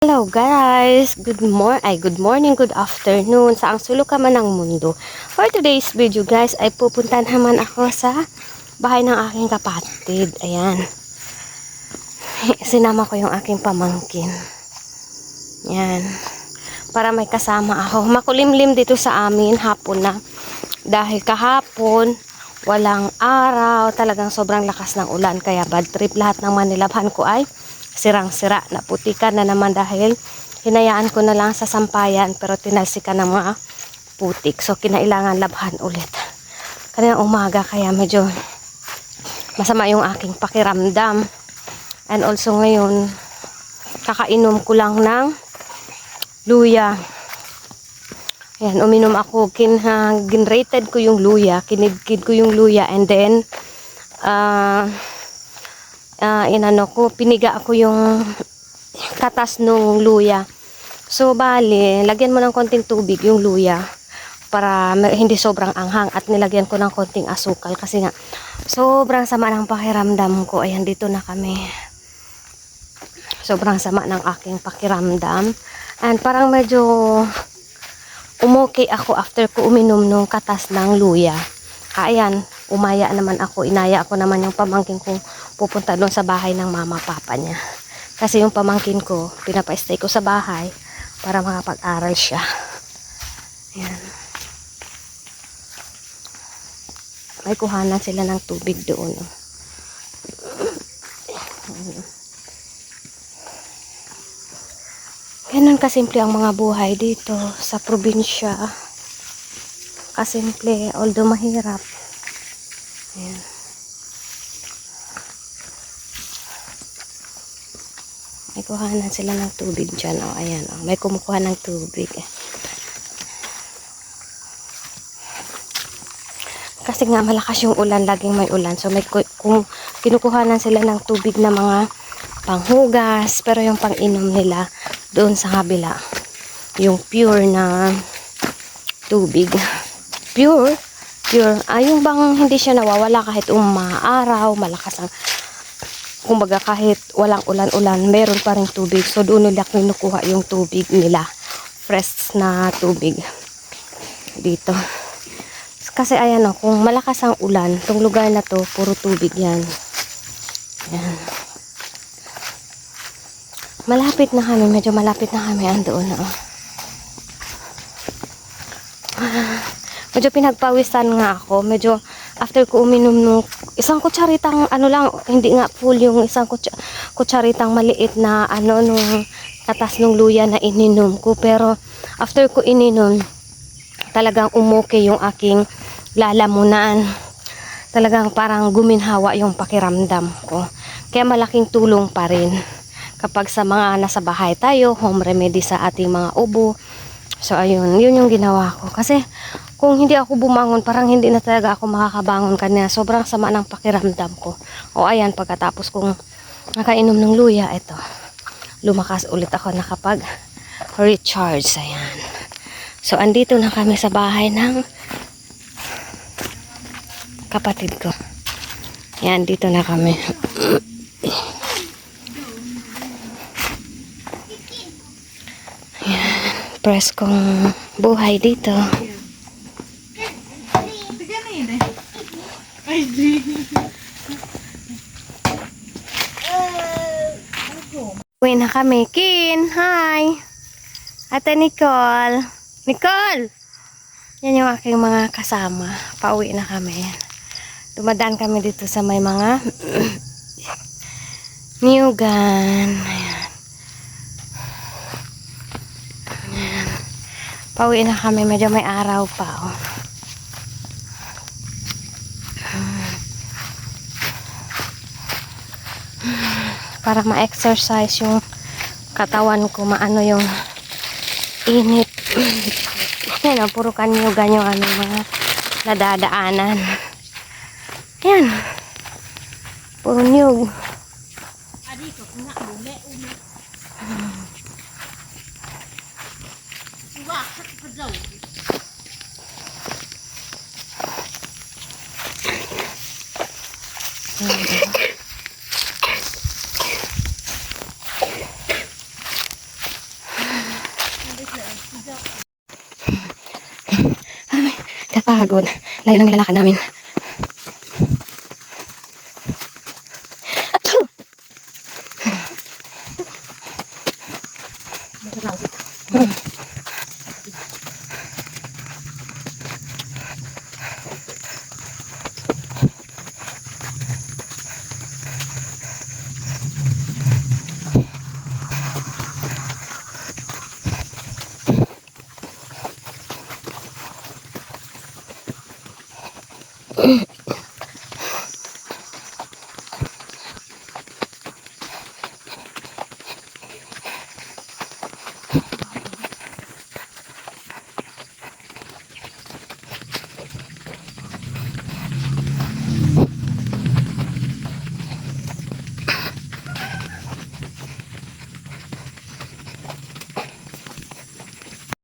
Hello guys! Good morning, good afternoon sa ang sulok ka man ng mundo. For today's video guys ay pupunta naman ako sa bahay ng aking kapatid. Ayan. Sinama ko yung aking pamangkin. Ayan. Para may kasama ako. Makulimlim dito sa amin hapon na. Dahil kahapon walang araw. Talagang sobrang lakas ng ulan. Kaya bad trip lahat ng manilabhan ko ay sirang-sira, naputikan na naman dahil hinayaan ko na lang sa sampayan pero tinalsikan ng mga putik. So kinailangan labhan ulit. Kanina umaga kaya medyo masama yung aking pakiramdam. And also ngayon kakainom ko lang ng luya. Ayan, uminom ako. Ginrated ko yung luya. Kinidkid ko yung luya and then piniga ako yung katas nung luya. So, bali, lagyan mo ng konting tubig yung luya para hindi sobrang anghang at nilagyan ko ng konting asukal kasi nga sobrang sama ng pakiramdam ko. Ayan, dito na kami. Sobrang sama ng aking pakiramdam. And parang medyo umokay ako after ko uminom nung katas ng luya. Ayan, umaya naman ako. Inaya ako naman yung pamangkin kong pupunta doon sa bahay ng mama papa niya. Kasi yung pamangkin ko, pinapa-stay ko sa bahay para makapag-aral siya. Ayan. May kuhanan sila ng tubig doon. Ganun kasimple ang mga buhay dito sa probinsya. Kasimple, although mahirap. Ayan. May kuhanan sila ng tubig dyan. O, ayan. O. May kumukuha ng tubig. Kasi nga malakas yung ulan. Laging may ulan. So, kung kinukuhanan sila ng tubig na mga panghugas. Pero yung pang-inom nila doon sa kabila. Yung pure na tubig. Pure. Yung bang hindi siya nawawala kahit umaaraw, malakas ang kumbaga kahit walang ulan-ulan, meron pa rin tubig. So doon nila kinukuha yung tubig nila. Fresh na tubig. Dito. Kasi ayan o, kung malakas ang ulan, itong lugar na to, puro tubig yan. Ayan. Malapit na kami, medyo malapit na kami. Andoon na o. Medyo pinagpawisan nga ako. Medyo after ko uminom nung isang kutsaritang hindi nga full yung isang kutsaritang maliit na nung katas nung luya na ininom ko. Pero after ko ininom, talagang umuki yung aking lalamunan. Talagang parang guminhawa yung pakiramdam ko. Kaya malaking tulong pa rin kapag sa mga nasa bahay tayo, home remedy sa ating mga ubo. So ayun, yun yung ginawa ko. Kasi kung hindi ako bumangon, parang hindi na talaga ako makakabangon kanina. Sobrang sama ng pakiramdam ko. O ayan, pagkatapos kong nakainom ng luya, ito. Lumakas ulit ako nakapag-recharge. Ayan. So andito na kami sa bahay ng kapatid ko. Ayan, dito na kami. Ayan, press kong buhay dito. Uwi na kami. Kin, hi! Ate Nicole. Nicole! Yan yung aking mga kasama. Pauwi na kami. Dumadaan kami dito sa may mga niyugan. Ayan. Ayan. Pauwi na kami. Medyo may araw pa. Oh. Para ma-exercise yung katawan ko, maano yung init. Yan o, puro kanyugan yung mga nadadaanan. Yan. Puro niyog. Ay, kapagod. Layo ng nilalakad namin. Ito lang.